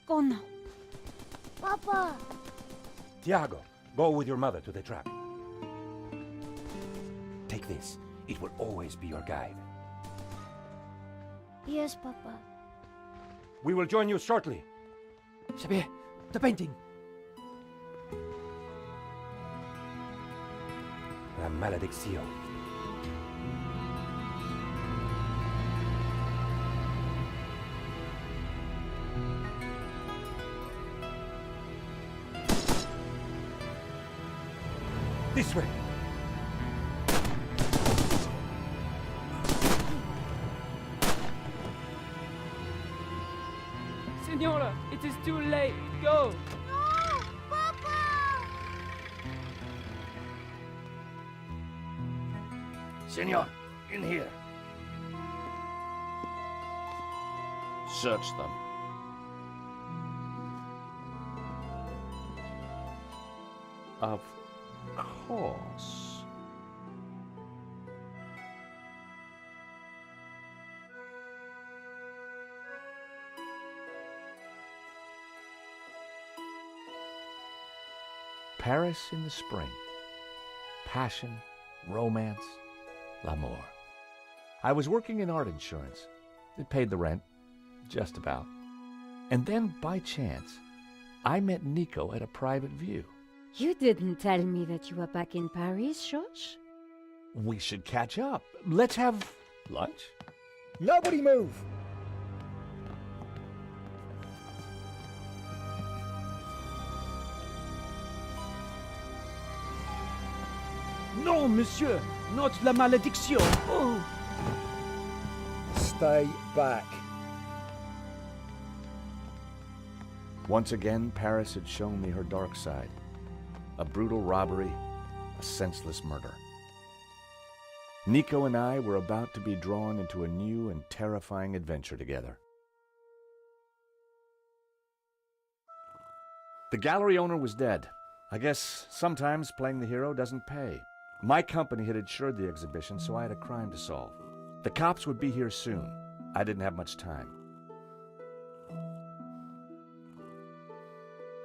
Go now. Papa! Tiago, go with your mother to the trap. Take this. It will always be your guide. Yes, Papa. We will join you shortly. Xavier, the painting. La maledicción. This way. Senora, it is too late. Go! No! Papa! Senor, in here. Search them. Of course. Paris in the spring. Passion, romance, l'amour. I was working in art insurance. It paid the rent, just about. And then, by chance, I met Nico at a private view. You didn't tell me that you were back in Paris, George? We should catch up. Let's have lunch. Nobody move! Non, monsieur! Not la malédiction! Oh! Stay back. Once again, Paris had shown me her dark side. A brutal robbery, a senseless murder. Nico and I were about to be drawn into a new and terrifying adventure together. The gallery owner was dead. I guess sometimes playing the hero doesn't pay. My company had insured the exhibition, so I had a crime to solve. The cops would be here soon. I didn't have much time.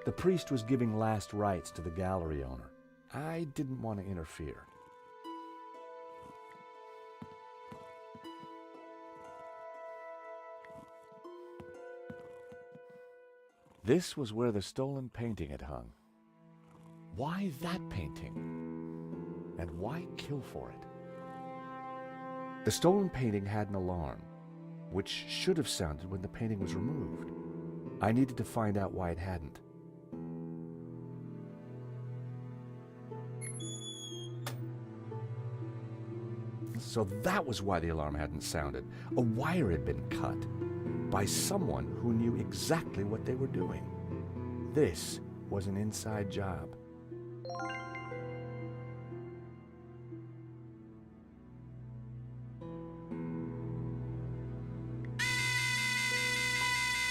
The priest was giving last rites to the gallery owner. I didn't want to interfere. This was where the stolen painting had hung. Why that painting? And why kill for it? The stolen painting had an alarm, which should have sounded when the painting was removed. I needed to find out why it hadn't. So that was why the alarm hadn't sounded. A wire had been cut by someone who knew exactly what they were doing. This was an inside job.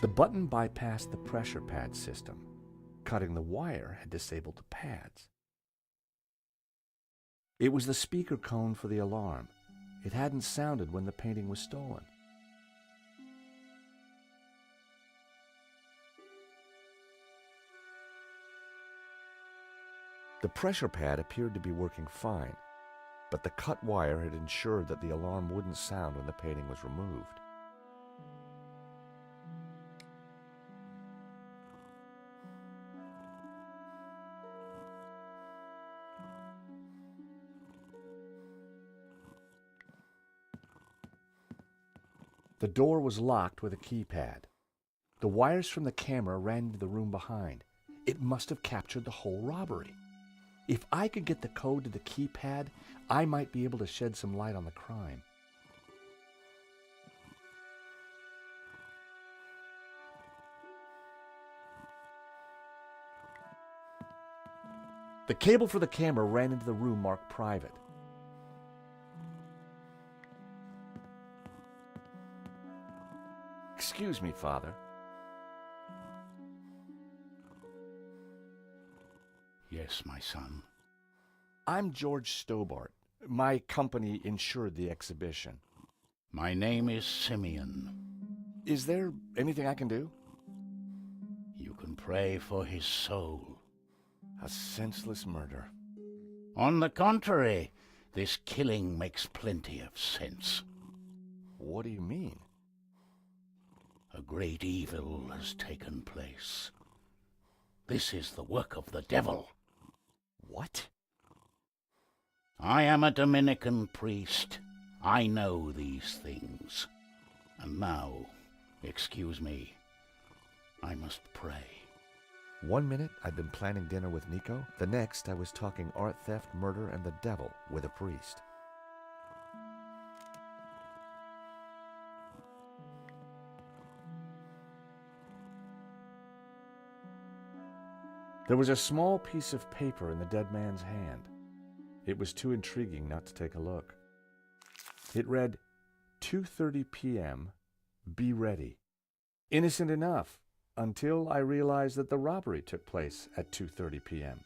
The button bypassed the pressure pad system. Cutting the wire had disabled the pads. It was the speaker cone for the alarm. It hadn't sounded when the painting was stolen. The pressure pad appeared to be working fine, but the cut wire had ensured that the alarm wouldn't sound when the painting was removed. The door was locked with a keypad. The wires from the camera ran into the room behind. It must have captured the whole robbery. If I could get the code to the keypad, I might be able to shed some light on the crime. The cable for the camera ran into the room marked private. Excuse me, Father. Yes, my son. I'm George Stobart. My company insured the exhibition. My name is Simeon. Is there anything I can do? can pray for his soul. A senseless murder. On the contrary, this killing makes plenty of sense. What do you mean? A great evil has taken place. This is the work of the devil. What? I am a Dominican priest. I know these things. And now, excuse me, I must pray. 1 minute I'd been planning dinner with Nico. The next I was talking art theft, murder, and the devil with a priest. There was a small piece of paper in the dead man's hand. It was too intriguing not to take a look. It read, 2:30 p.m., be ready. Innocent enough, until I realized that the robbery took place at 2:30 p.m.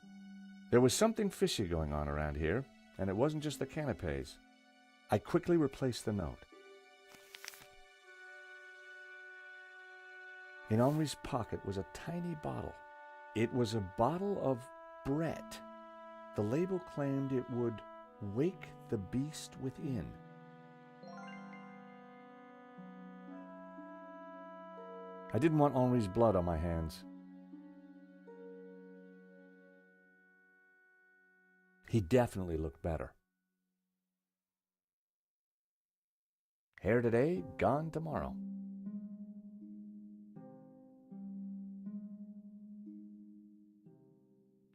There was something fishy going on around here, and it wasn't just the canapes. I quickly replaced the note. In Henri's pocket was a tiny bottle. It was a bottle of Brett. The label claimed it would wake the beast within. I didn't want Henri's blood on my hands. He definitely looked better. Hair today, gone tomorrow.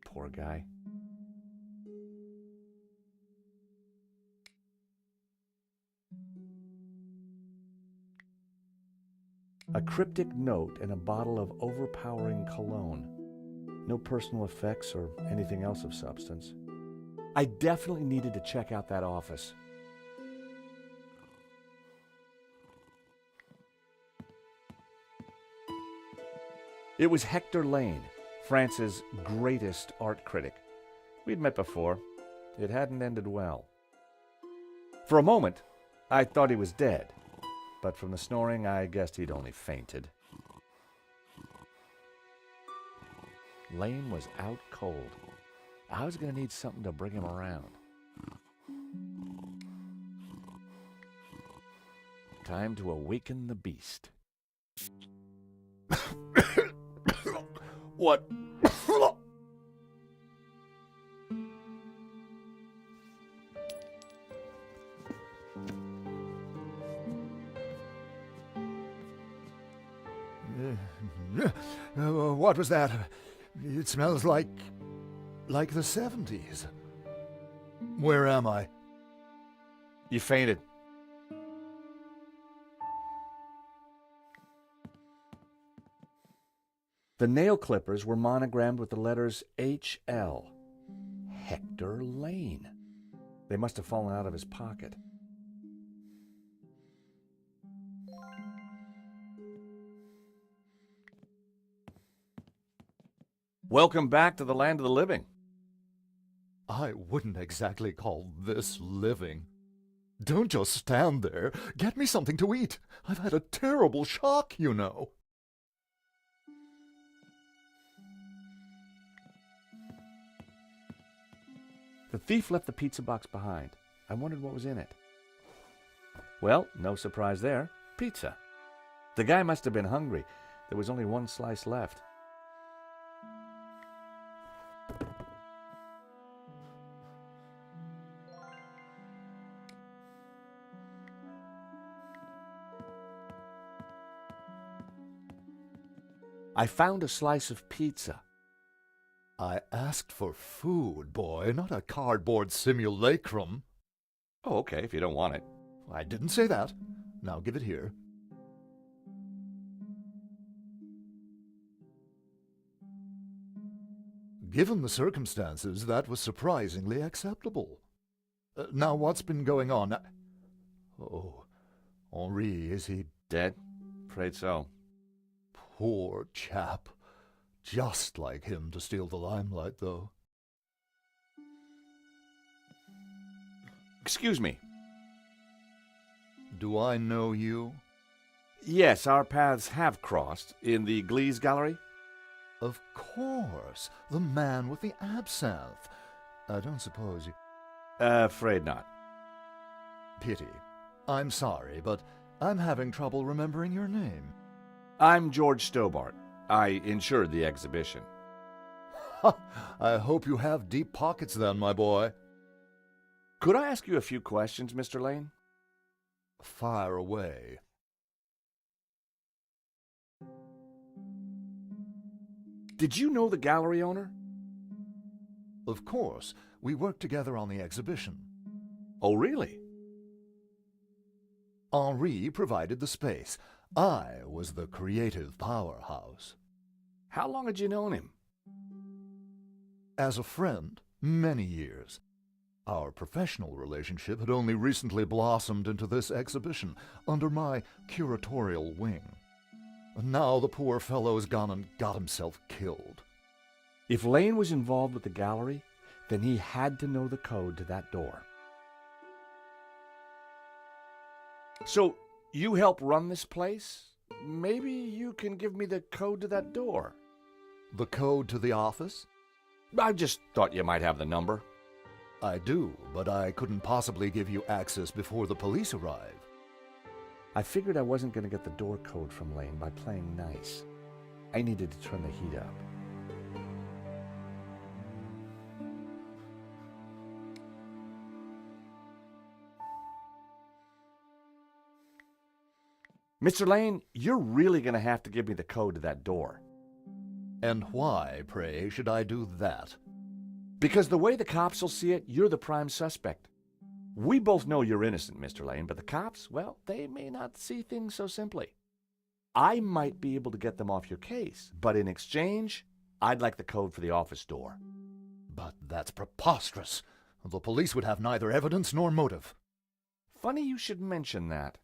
Poor guy. A cryptic note and a bottle of overpowering cologne. No personal effects or anything else of substance. I definitely needed to check out that office. It was Hector Lane, France's greatest art critic. We'd met before. It hadn't ended well. For a moment, I thought he was dead. But from the snoring, I guessed he'd only fainted. Lane was out cold. I was going to need something to bring him around. Time to awaken the beast. What? What was that? It smells like the 70s. Where am I? You fainted. The nail clippers were monogrammed with the letters HL. Hector Lane. They must have fallen out of his pocket. Welcome back to the land of the living. I wouldn't exactly call this living. Don't just stand there. Get me something to eat. I've had a terrible shock, you know. The thief left the pizza box behind. I wondered what was in it. Well, no surprise there. Pizza. The guy must have been hungry. There was only one slice left. I found a slice of pizza. I asked for food, boy, not a cardboard simulacrum. Oh, okay, if you don't want it. I didn't say that. Now give it here. Given the circumstances, that was surprisingly acceptable. Now, what's been going on? Oh, Henri, is he Dead? Afraid so. Poor chap. Just like him to steal the limelight, though. Excuse me. Do I know you? Yes, our paths have crossed in the Glees Gallery. Of course, the man with the absinthe. I don't suppose you... Afraid not. Pity. I'm sorry, but I'm having trouble remembering your name. I'm George Stobart. I insured the exhibition. Ha! I hope you have deep pockets then, my boy. Could I ask you a few questions, Mr. Lane? Fire away. Did you know the gallery owner? Of course, we worked together on the exhibition. Oh, really? Henri provided the space. I was the creative powerhouse. How long had you known him? As a friend, many years. Our professional relationship had only recently blossomed into this exhibition, under my curatorial wing. And now the poor fellow's gone and got himself killed. If Lane was involved with the gallery, then he had to know the code to that door. So, you help run this place? Maybe you can give me the code to that door. The code to the office? I just thought you might have the number. I do, but I couldn't possibly give you access before the police arrive. I figured I wasn't going to get the door code from Lane by playing nice. I needed to turn the heat up. Mr. Lane, you're really going to have to give me the code to that door. And why, pray, should I do that? Because the way the cops will see it, you're the prime suspect. We both know you're innocent, Mr. Lane, but the cops, well, they may not see things so simply. I might be able to get them off your case, but in exchange, I'd like the code for the office door. But that's preposterous. The police would have neither evidence nor motive. Funny you should mention that.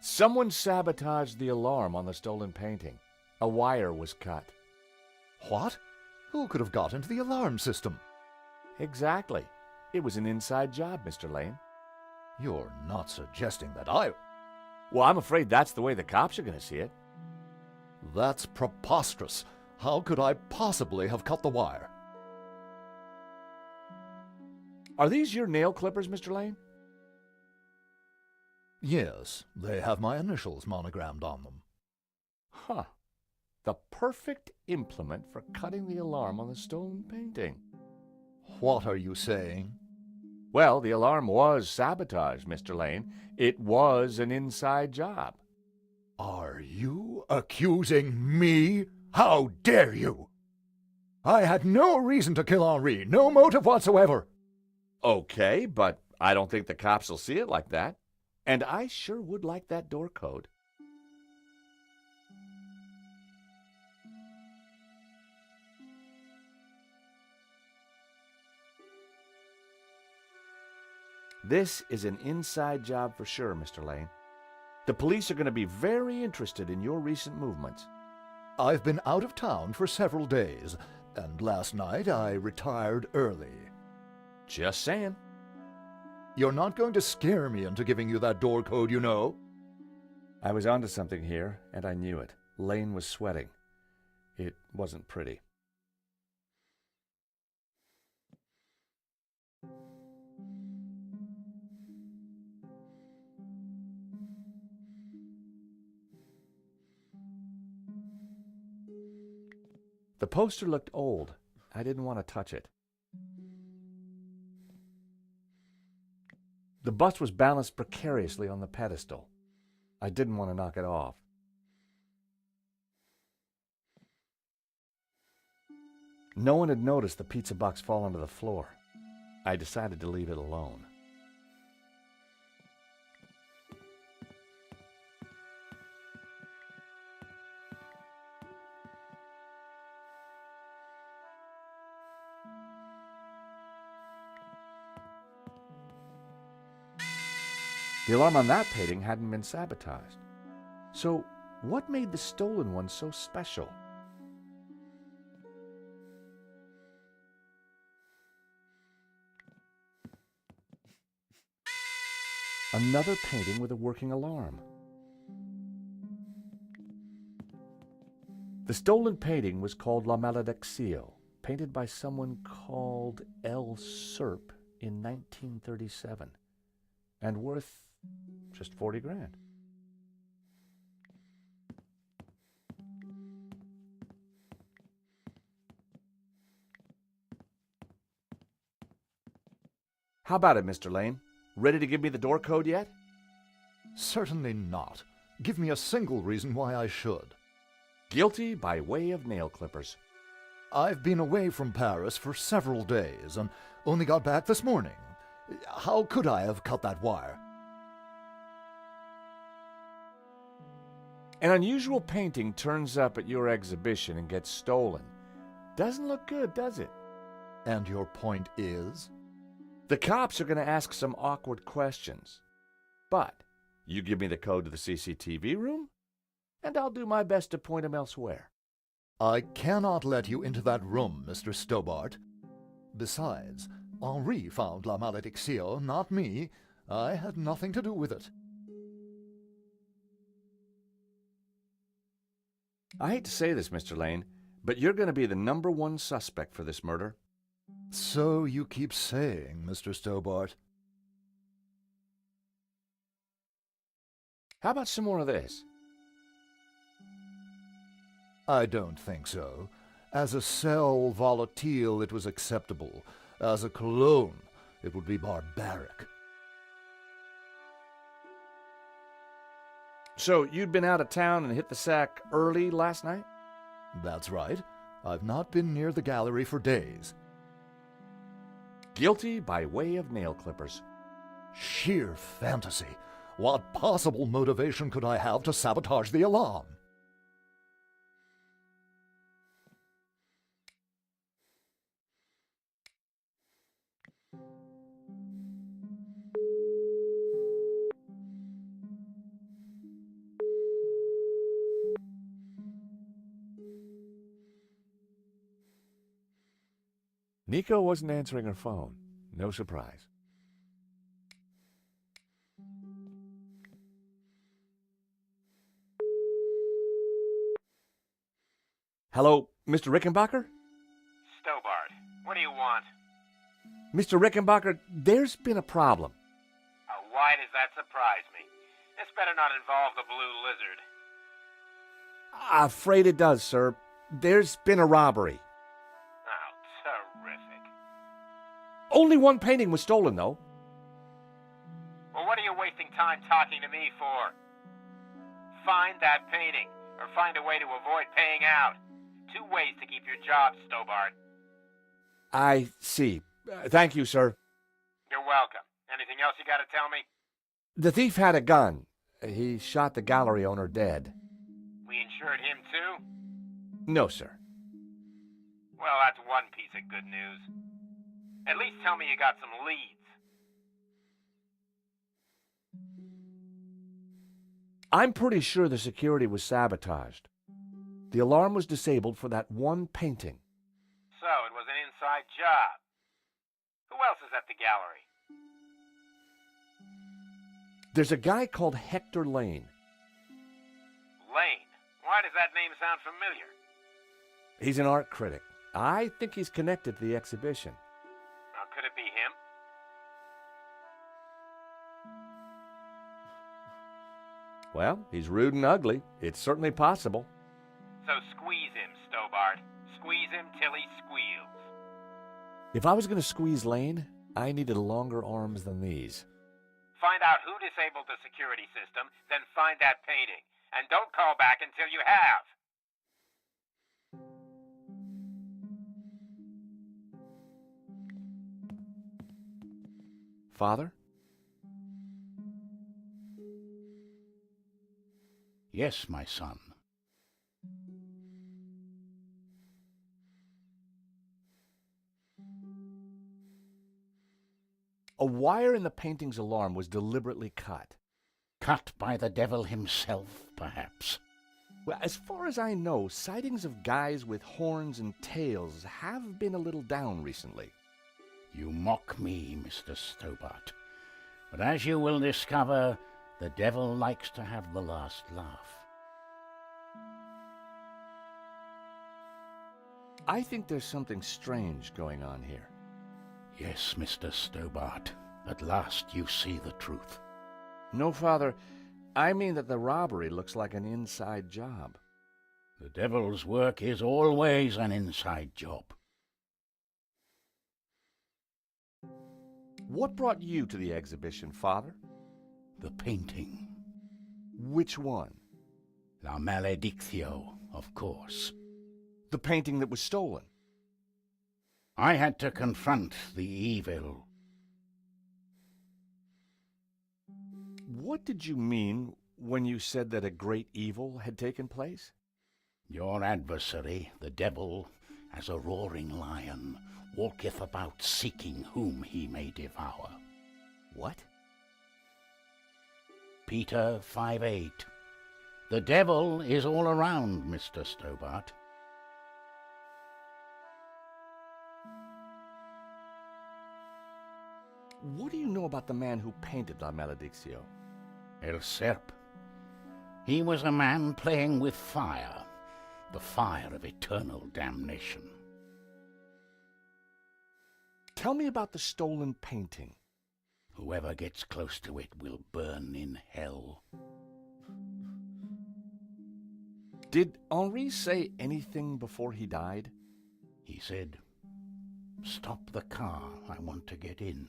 Someone sabotaged the alarm on the stolen painting. A wire was cut. What? Who could have got into the alarm system? Exactly. It was an inside job, Mr. Lane. You're not suggesting that I... Well, I'm afraid that's the way the cops are going to see it. That's preposterous. How could I possibly have cut the wire? Are these your nail clippers, Mr. Lane? Yes, they have my initials monogrammed on them. Huh. The perfect implement for cutting the alarm on the stolen painting. What are you saying? Well, the alarm was sabotaged, Mr. Lane. It was an inside job. Are you accusing me? How dare you? I had no reason to kill Henri, no motive whatsoever. Okay, but I don't think the cops will see it like that. And I sure would like that door code. This is an inside job for sure, Mr. Lane. The police are going to be very interested in your recent movements. I've been out of town for several days, and last night I retired early. Just saying. You're not going to scare me into giving you that door code, you know. I was onto something here, and I knew it. Lane was sweating. It wasn't pretty. The poster looked old. I didn't want to touch it. The bust was balanced precariously on the pedestal. I didn't want to knock it off. No one had noticed the pizza box fall onto the floor. I decided to leave it alone. The alarm on that painting hadn't been sabotaged. So, what made the stolen one so special? Another painting with a working alarm. The stolen painting was called La Malediccio, painted by someone called L. Serp in 1937, and worth just 40 grand. How about it, Mr. Lane? Ready to give me the door code yet? Certainly not. Give me a single reason why I should. Guilty by way of nail clippers. I've been away from Paris for several days and only got back this morning. How could I have cut that wire? An unusual painting turns up at your exhibition and gets stolen. Doesn't look good, does it? And your point is? The cops are going to ask some awkward questions. But you give me the code to the CCTV room, and I'll do my best to point them elsewhere. I cannot let you into that room, Mr. Stobart. Besides, Henri found La Malediccio, not me. I had nothing to do with it. I hate to say this, Mr. Lane, but you're going to be the #1 suspect for this murder. So you keep saying, Mr. Stobart. How about some more of this? I don't think so. As a sel volatile, it was acceptable. As a cologne, it would be barbaric. So you'd been out of town and hit the sack early last night? That's right. I've not been near the gallery for days. Guilty by way of nail clippers. Sheer fantasy. What possible motivation could I have to sabotage the alarm? Nico wasn't answering her phone. No surprise. Hello, Mr. Rickenbacker? Stobart, what do you want? Mr. Rickenbacker, there's been a problem. Why does that surprise me? This better not involve the Blue Lizard. Afraid it does, sir. There's been a robbery. Oh, terrific. Only one painting was stolen, though. Well, what are you wasting time talking to me for? Find that painting, or find a way to avoid paying out. 2 ways to keep your job, Stobart. I see. Thank you, sir. You're welcome. Anything else you gotta tell me? The thief had a gun. He shot the gallery owner dead. We insured him too? No, sir. Well, that's one piece of good news. At least tell me you got some leads. I'm pretty sure the security was sabotaged. The alarm was disabled for that one painting. So, it was an inside job. Who else is at the gallery? There's a guy called Hector Lane. Lane? Why does that name sound familiar? He's an art critic. I think he's connected to the exhibition. Now, could it be him? Well, he's rude and ugly. It's certainly possible. So squeeze him, Stobart. Squeeze him till he squeals. If I was going to squeeze Lane, I needed longer arms than these. Find out who disabled the security system, then find that painting. And don't call back until you have. Father? Yes, my son. A wire in the painting's alarm was deliberately cut. Cut by the devil himself, perhaps. Well, as far as I know, sightings of guys with horns and tails have been a little down recently. You mock me, Mr. Stobart. But as you will discover, the devil likes to have the last laugh. I think there's something strange going on here. Yes, Mr. Stobart. At last you see the truth. No, Father. I mean that the robbery looks like an inside job. The devil's work is always an inside job. What brought you to the exhibition, Father? The painting. Which one? La Maledictio, of course. The painting that was stolen. I had to confront the evil. What did you mean when you said that a great evil had taken place? Your adversary, the devil, as a roaring lion, walketh about seeking whom he may devour. What? Peter 5:8. The devil is all around, Mr. Stobart. What do you know about the man who painted La Maledictio? El Serp. He was a man playing with fire, the fire of eternal damnation. Tell me about the stolen painting. Whoever gets close to it will burn in hell. Did Henri say anything before he died? He said, "Stop the car, I want to get in."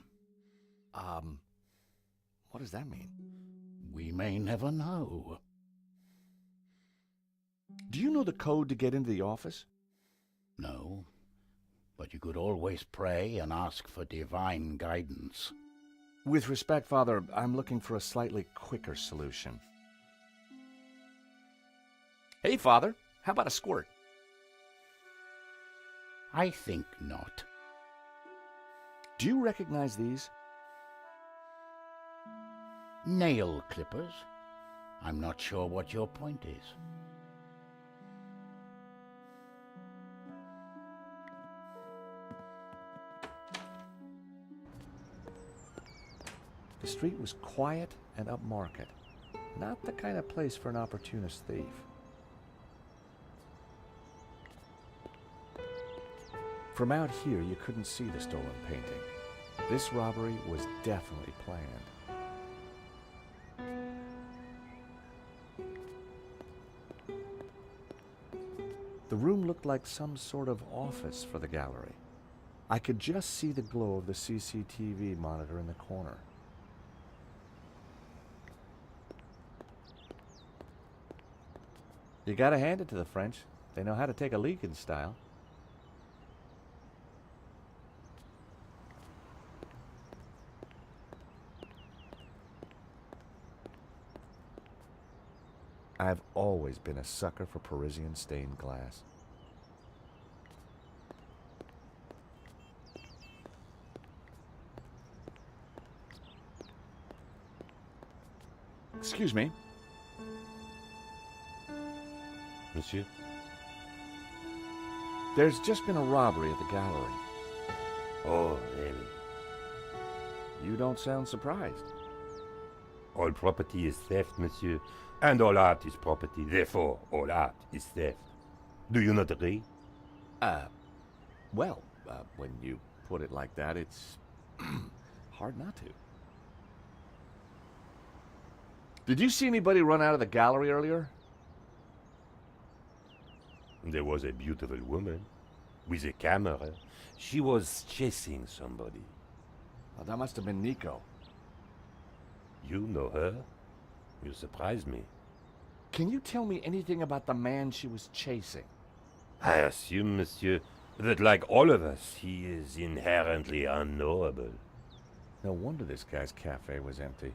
What does that mean? We may never know. Do you know the code to get into the office? No, but you could always pray and ask for divine guidance. With respect, Father, I'm looking for a slightly quicker solution. Hey, Father, how about a squirt? I think not. Do you recognize these? Nail clippers? I'm not sure what your point is. The street was quiet and upmarket. Not the kind of place for an opportunist thief. From out here, you couldn't see the stolen painting. This robbery was definitely planned. The room looked like some sort of office for the gallery. I could just see the glow of the CCTV monitor in the corner. You gotta hand it to the French. They know how to take a leak in style. I've always been a sucker for Parisian stained glass. Excuse me. Monsieur? There's just been a robbery at the gallery. Oh, really? You don't sound surprised. All property is theft, monsieur. And all art is property. Therefore, all art is theft. Do you not agree? When you put it like that, it's hard not to. Did you see anybody run out of the gallery earlier? There was a beautiful woman with a camera. She was chasing somebody. Well, that must have been Nico. You know her? You surprised me. Can you tell me anything about the man she was chasing? I assume, monsieur, that like all of us, he is inherently unknowable. No wonder this guy's cafe was empty.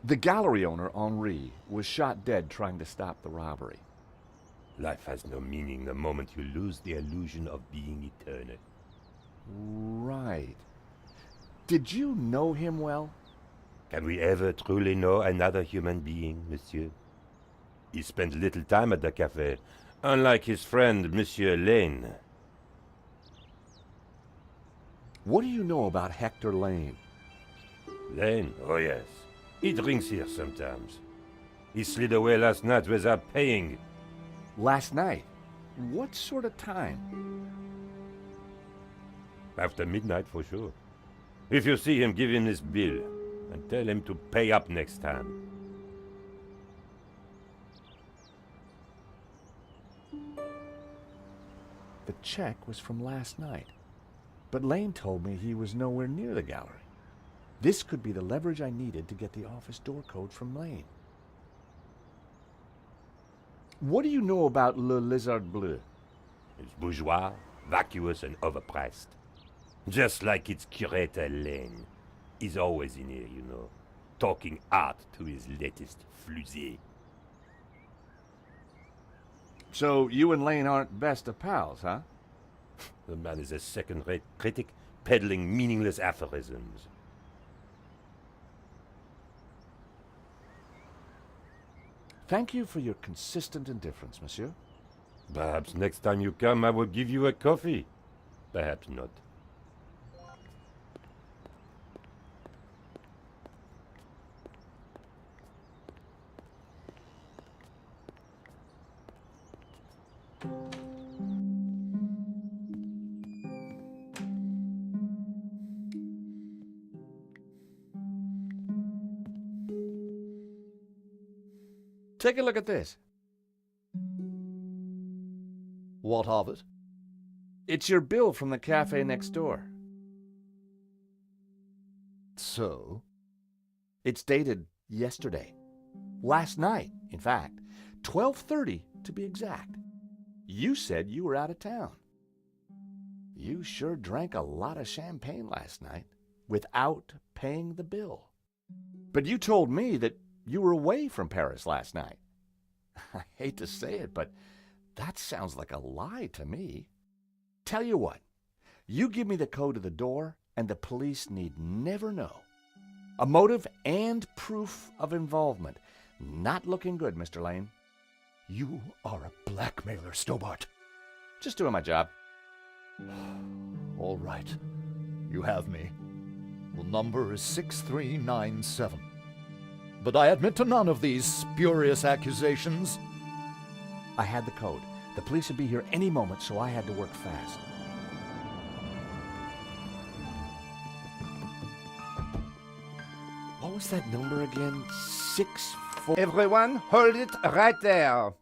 The gallery owner, Henri, was shot dead trying to stop the robbery. Life has no meaning the moment you lose the illusion of being eternal. Right. Did you know him well? Can we ever truly know another human being, monsieur? He spent little time at the cafe, unlike his friend, Monsieur Lane. What do you know about Hector Lane? Lane? Oh, yes. He drinks here sometimes. He slid away last night without paying. Last night? What sort of time? After midnight for sure. If you see him, give him this bill and tell him to pay up next time. The check was from last night, but Lane told me he was nowhere near the gallery. This could be the leverage I needed to get the office door code from Lane. What do you know about Le Lizard Bleu? It's bourgeois, vacuous, and overpriced. Just like its curator Lane. He's always in here, you know, talking art to his latest flusée. So you and Lane aren't best of pals, huh? The man is a second-rate critic peddling meaningless aphorisms. Thank you for your consistent indifference, monsieur. Perhaps next time you come, I will give you a coffee. Perhaps not. Take a look at this. What of it? It's your bill from the cafe next door. So? It's dated yesterday. Last night, in fact. 12:30 to be exact. You said you were out of town. You sure drank a lot of champagne last night without paying the bill. But you told me that you were away from Paris last night. I hate to say it, but that sounds like a lie to me. Tell you what, you give me the code to the door, and the police need never know. A motive and proof of involvement. Not looking good, Mr. Lane. You are a blackmailer, Stobart. Just doing my job. All right. You have me. The number is 6397. But I admit to none of these spurious accusations. I had the code. The police would be here any moment, so I had to work fast. What was that number again? 64... Everyone, hold it right there.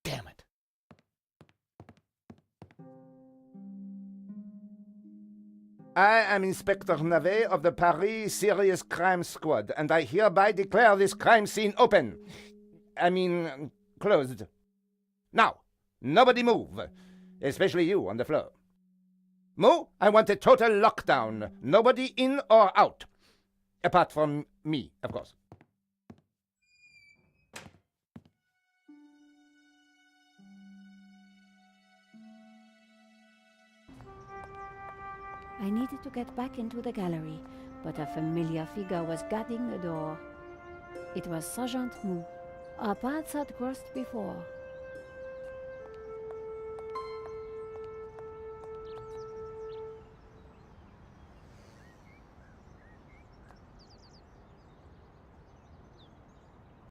Damn it. I am Inspector Navet of the Paris Serious Crime Squad, and I hereby declare this crime scene open. Closed. Now, nobody move, especially you on the floor. Mo, I want a total lockdown. Nobody in or out. Apart from me, of course. I needed to get back into the gallery, but a familiar figure was guarding the door. It was Sergeant Mou. Our paths had crossed before.